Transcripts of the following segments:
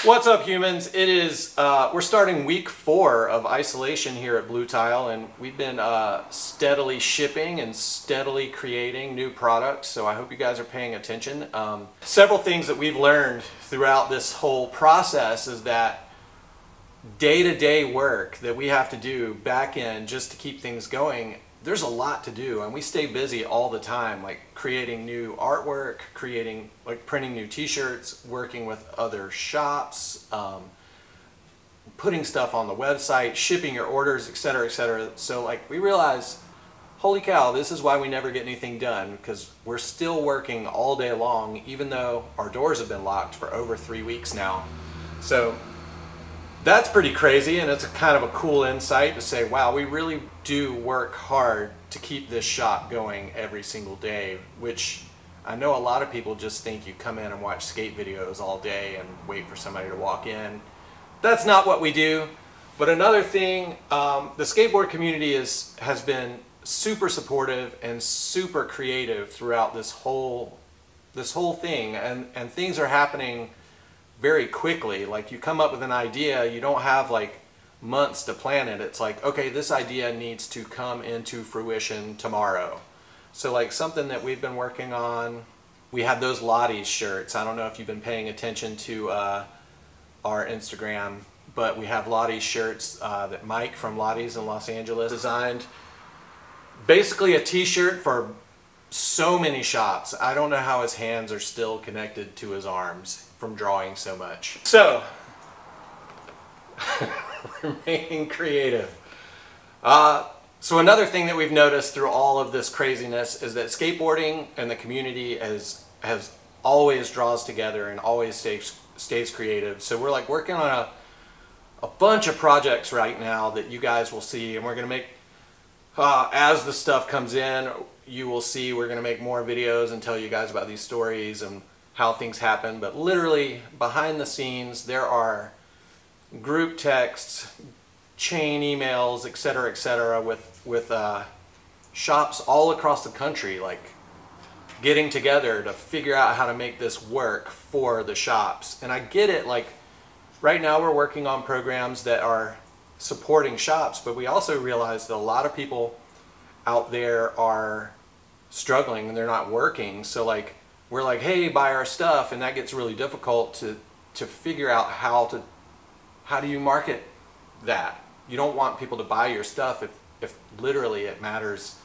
What's up, humans? It is, we're starting week 4 of isolation here at Bluetile, and we've been steadily shipping and steadily creating new products, so I hope you guys are paying attention. Several things that we've learned throughout this whole process is that day-to-day work that we have to do back end just to keep things going, there's a lot to do, and we stay busy all the time, like creating new artwork, printing new t-shirts, working with other shops, putting stuff on the website, shipping your orders, etc., etc. So like we realize, holy cow, this is why we never get anything done, because we're still working all day long, even though our doors have been locked for over 3 weeks now. So that's pretty crazy, and it's a kind of a cool insight to say, wow, we really do work hard to keep this shop going every single day, which I know a lot of people just think you come in and watch skate videos all day and wait for somebody to walk in. That's not what we do. But another thing, the skateboard community has been super supportive and super creative throughout this whole thing, and things are happening very quickly. Like, you come up with an idea, you don't have like months to plan it. It's like, okay, this idea needs to come into fruition tomorrow. So like something that we've been working on, we have those Lottie's shirts. I don't know if you've been paying attention to our Instagram, but we have Lottie's shirts that Mike from Lottie's in Los Angeles designed. Basically a t-shirt for so many shops. I don't know how his hands are still connected to his arms from drawing so much. So, remaining creative. So another thing that we've noticed through all of this craziness is that skateboarding and the community has always draws together and always stays creative. So we're like working on a bunch of projects right now that you guys will see, and we're gonna make, as the stuff comes in, you will see we're gonna make more videos and tell you guys about these stories and how things happen. But literally behind the scenes there are group texts, chain emails, etc., with shops all across the country, like getting together to figure out how to make this work for the shops. And I get it, like right now we're working on programs that are supporting shops, but we also realize that a lot of people out there are struggling and they're not working. So like we're like, hey, buy our stuff, and that gets really difficult to figure out how do you market that. You don't want people to buy your stuff if literally it matters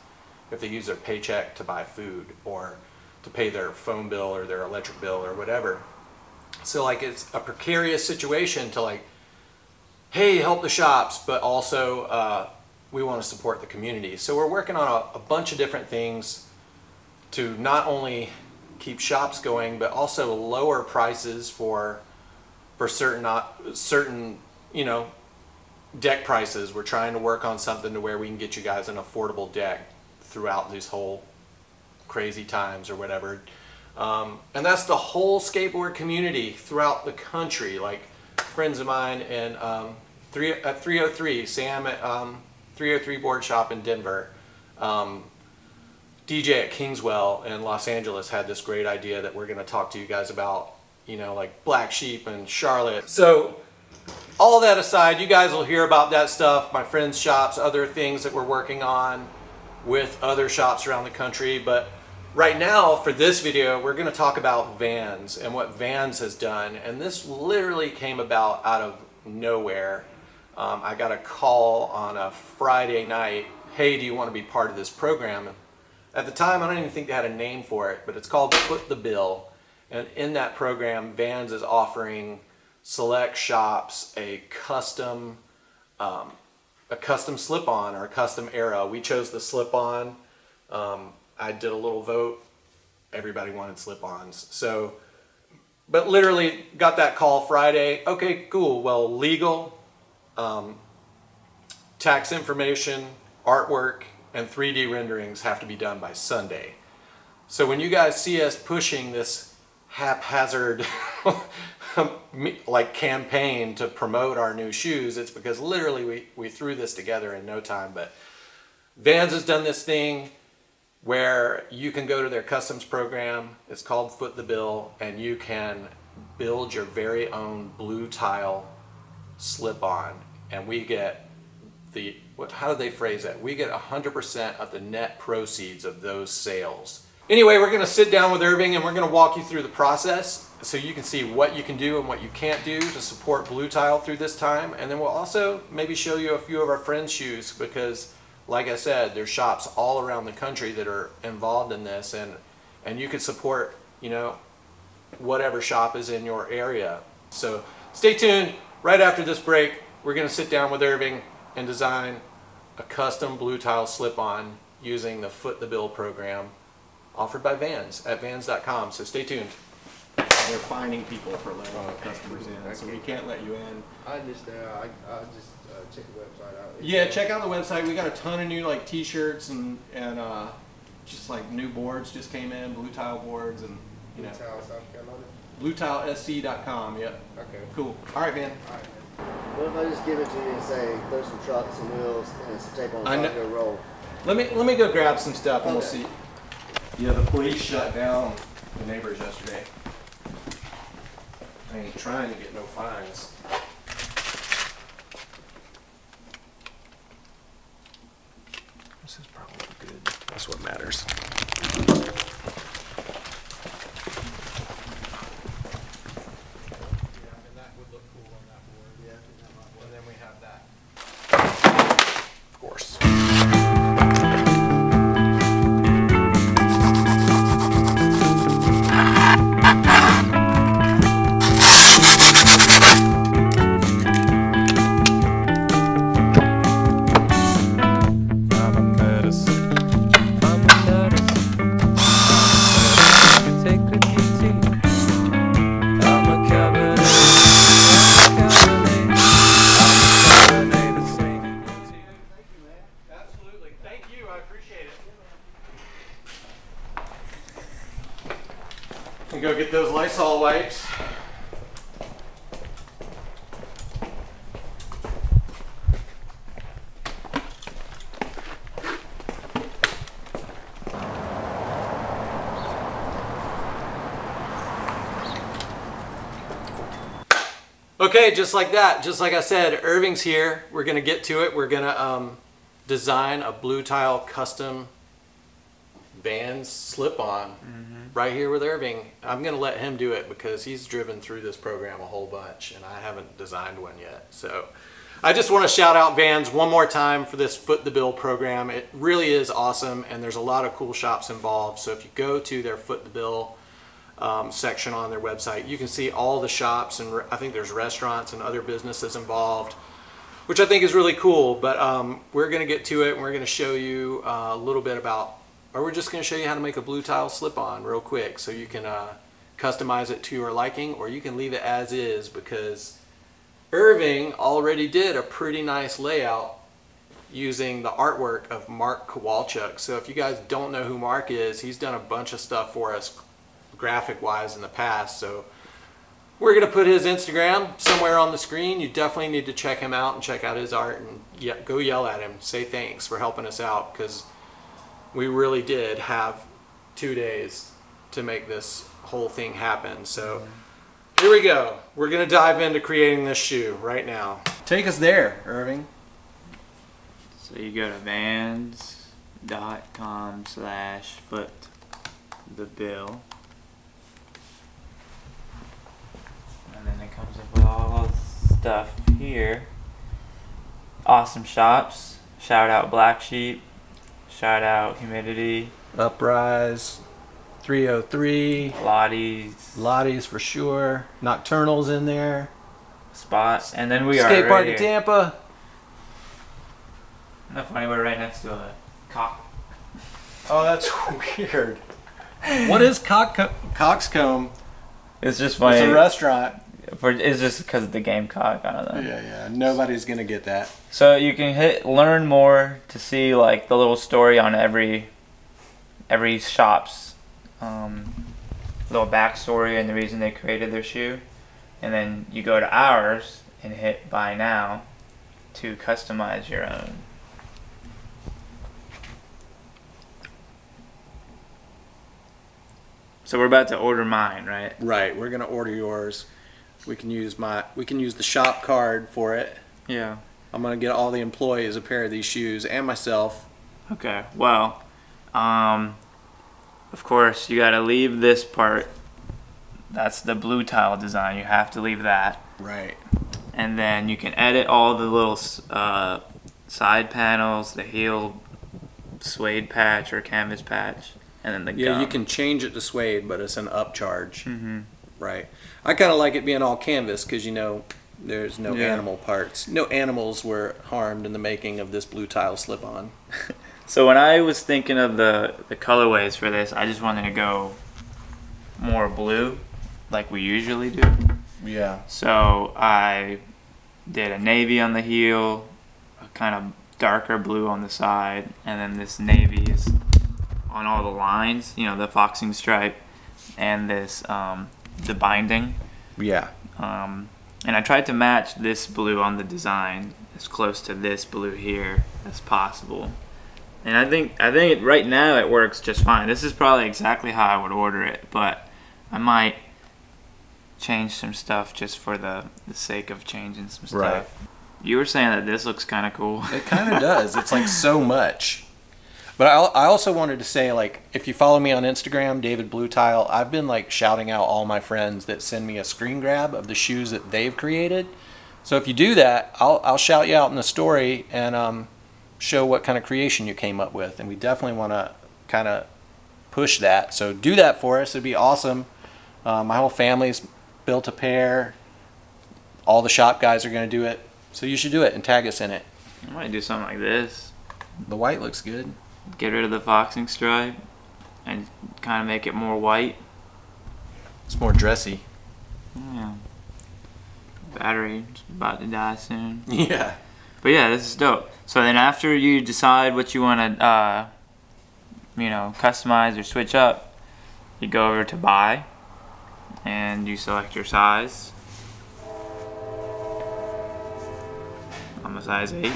if they use their paycheck to buy food or to pay their phone bill or their electric bill or whatever. So like it's a precarious situation to like, hey, help the shops, but also we want to support the community. So we're working on a bunch of different things to not only keep shops going, but also lower prices for certain you know, deck prices. We're trying to work on something to where we can get you guys an affordable deck throughout these whole crazy times or whatever. And that's the whole skateboard community throughout the country. Like friends of mine in 303, Sam at 303 Board Shop in Denver, DJ at Kingswell in Los Angeles had this great idea that we're going to talk to you guys about, you know, like Black Sheep and Charlotte. So all that aside, you guys will hear about that stuff, my friends' shops, other things that we're working on with other shops around the country. But right now, for this video, we're going to talk about Vans and what Vans has done. And this literally came about out of nowhere. I got a call on a Friday night, hey, do you want to be part of this program? At the time, I don't even think they had a name for it, but it's called Foot the Bill. And in that program, Vans is offering select shops a custom slip-on or a custom era. We chose the slip-on. I did a little vote. Everybody wanted slip-ons. So, but literally got that call Friday. Okay, cool. Well, legal, tax information, artwork, and 3D renderings have to be done by Sunday. So when you guys see us pushing this haphazard like campaign to promote our new shoes, it's because literally we threw this together in no time. But Vans has done this thing where you can go to their customs program. It's called Foot the Bill, and you can build your very own Bluetile slip-on, and we get how do they phrase that? We get 100% of the net proceeds of those sales. Anyway, we're going to sit down with Irving and we're going to walk you through the process so you can see what you can do and what you can't do to support Bluetile through this time. And then we'll also maybe show you a few of our friends' shoes, because like I said, there's shops all around the country that are involved in this, and you can support, you know, whatever shop is in your area. So stay tuned. Right after this break, we're going to sit down with Irving and design a custom Bluetile slip-on using the Foot the Bill program offered by Vans at vans.com. So stay tuned. They're fining people for letting customers in, so we can't let you in. I just check the website out. Yeah, check out the website. We got a ton of new like t-shirts and just like new boards just came in, Bluetile boards, and you know. Bluetile, South Carolina. BluetileSC.com. Yep. Okay. Cool. All right, man. All right, man. What if I just give it to you and say throw some trucks, some wheels, and some tape on the side and go roll? Let me go grab some stuff and we'll Okay. see. Yeah, the police shut down the neighbors yesterday. I ain't trying to get no fines. This is probably good. That's what matters. And go get those Lysol wipes. Okay, just like that, just like I said, Irving's here. We're gonna get to it. We're gonna design a Bluetile custom Vans slip-on right here with Irving. I'm gonna let him do it because he's driven through this program a whole bunch and I haven't designed one yet. So I just want to shout out Vans one more time for this Foot the Bill program. It really is awesome and there's a lot of cool shops involved. So if you go to their Foot the Bill section on their website, you can see all the shops, and I think there's restaurants and other businesses involved, which I think is really cool. But we're gonna get to it and we're gonna show you a little bit about, or we're just going to show you how to make a Bluetile slip-on real quick so you can customize it to your liking, or you can leave it as is because Irving already did a pretty nice layout using the artwork of Mark Kowalchuk. So if you guys don't know who Mark is, he's done a bunch of stuff for us graphic-wise in the past. So we're going to put his Instagram somewhere on the screen. You definitely need to check him out and check out his art and go yell at him. Say thanks for helping us out, because we really did have 2 days to make this whole thing happen. So here we go. We're going to dive into creating this shoe right now. Take us there, Irving. So you go to vans.com/footthebill. And then it comes up with all stuff here. Awesome shops. Shout out Black Sheep. Shout out Humidity. Uprise, 303. Lottie's for sure. Nocturnal's in there. Spot. And then we are Skate right Park here. in Tampa. Isn't that funny? We're right next to a cock. Oh, that's weird. What is Coxcomb? It's just funny. It's a restaurant. It's just because of the Gamecock. I don't know. Yeah. Nobody's gonna get that. So you can hit learn more to see like the little story on every shop's little backstory and the reason they created their shoe, and then you go to ours and hit buy now to customize your own. So we're about to order mine, right? Right. We're gonna order yours. We can use the shop card for it. Yeah. I'm gonna get all the employees a pair of these shoes and myself. Okay. Well, of course you got to leave this part. That's the Bluetile design. You have to leave that. Right. And then you can edit all the little side panels, the heel suede patch or canvas patch, and then the gum. You can change it to suede, but it's an upcharge. Mm-hmm. Right. I kind of like it being all canvas because, you know, there's no animal parts. No animals were harmed in the making of this Bluetile slip-on. So when I was thinking of the colorways for this, I just wanted to go more blue, like we usually do. Yeah. So I did a navy on the heel, a kind of darker blue on the side, and then this navy is on all the lines, you know, the foxing stripe, and this the binding. Yeah. And I tried to match this blue on the design as close to this blue here as possible. And I think right now it works just fine. This is probably exactly how I would order it, but I might change some stuff just for the sake of changing some stuff. Right. You were saying that this looks kind of cool. It kind of does. It's like so much. But I also wanted to say, like, if you follow me on Instagram, David Bluetile, I've been like shouting out all my friends that send me a screen grab of the shoes that they've created. So if you do that, I'll shout you out in the story and show what kind of creation you came up with. And we definitely want to kind of push that. So do that for us. It'd be awesome. My whole family's built a pair. All the shop guys are going to do it. So you should do it and tag us in it. I might do something like this. The white looks good. Get rid of the foxing stripe and kind of make it more white. It's more dressy. Yeah. Battery's about to die soon. Yeah. But yeah, this is dope. So then after you decide what you want to, you know, customize or switch up, you go over to buy and you select your size. I'm a size 8.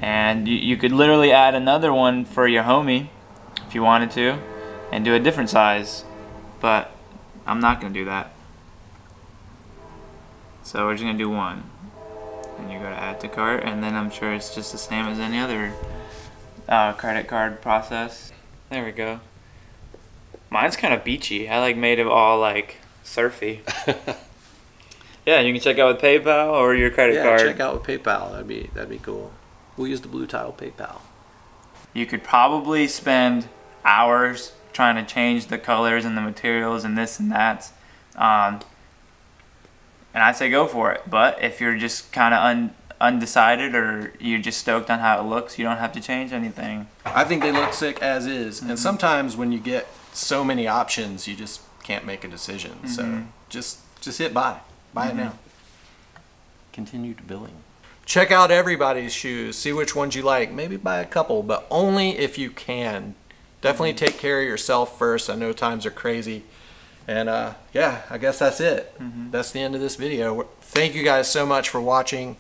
And you could literally add another one for your homie if you wanted to and do a different size, but I'm not going to do that. So we're just going to do one. And you go to add to cart, and then I'm sure it's just the same as any other credit card process. There we go. Mine's kind of beachy. I like made it all like surfy. Yeah, you can check out with PayPal or your credit card. Yeah, check out with PayPal. That'd be cool. We'll use the Bluetile PayPal. You could probably spend hours trying to change the colors and the materials and this and that. And I'd say go for it. But if you're just kind of undecided or you're just stoked on how it looks, you don't have to change anything. I think they look sick as is. Mm-hmm. And sometimes when you get so many options, you just can't make a decision. Mm-hmm. So just hit buy. Buy it now. Continue to billing. Check out everybody's shoes. See which ones you like. Maybe buy a couple, but only if you can. Definitely take care of yourself first. I know times are crazy. And yeah, I guess that's it. That's the end of this video. Thank you guys so much for watching.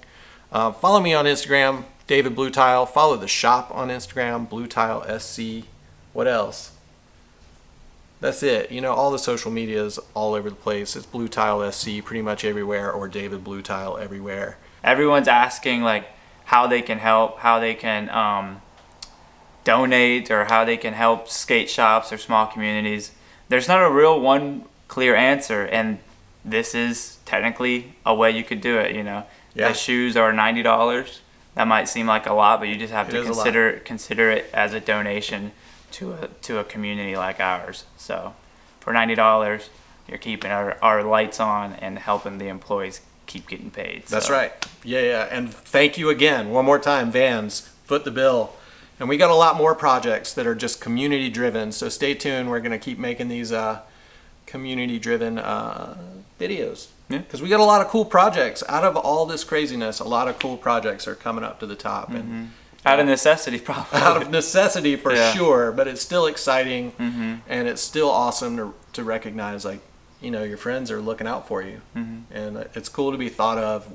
Follow me on Instagram, David Bluetile. Follow the shop on Instagram, Bluetile SC. What else? That's it. You know, all the social media is all over the place. It's Bluetile SC pretty much everywhere, or David Bluetile everywhere. Everyone's asking like how they can help, how they can donate, or how they can help skate shops or small communities. There's not a real one clear answer, and this is technically a way you could do it. You know, the shoes are $90. That might seem like a lot, but you just have to consider it as a donation to a community like ours. So for $90, you're keeping our lights on and helping the employees keep getting paid. That's right. Yeah. And thank you again, one more time, Vans, foot the bill. And we got a lot more projects that are just community driven. So stay tuned. We're going to keep making these community driven videos. Yeah. Because we got a lot of cool projects. Out of all this craziness, a lot of cool projects are coming up to the top. And out of necessity, probably. Out of necessity for sure. But it's still exciting. And it's still awesome to recognize, like, you know, your friends are looking out for you. And it's cool to be thought of.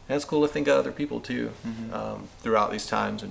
And it's cool to think of other people too throughout these times and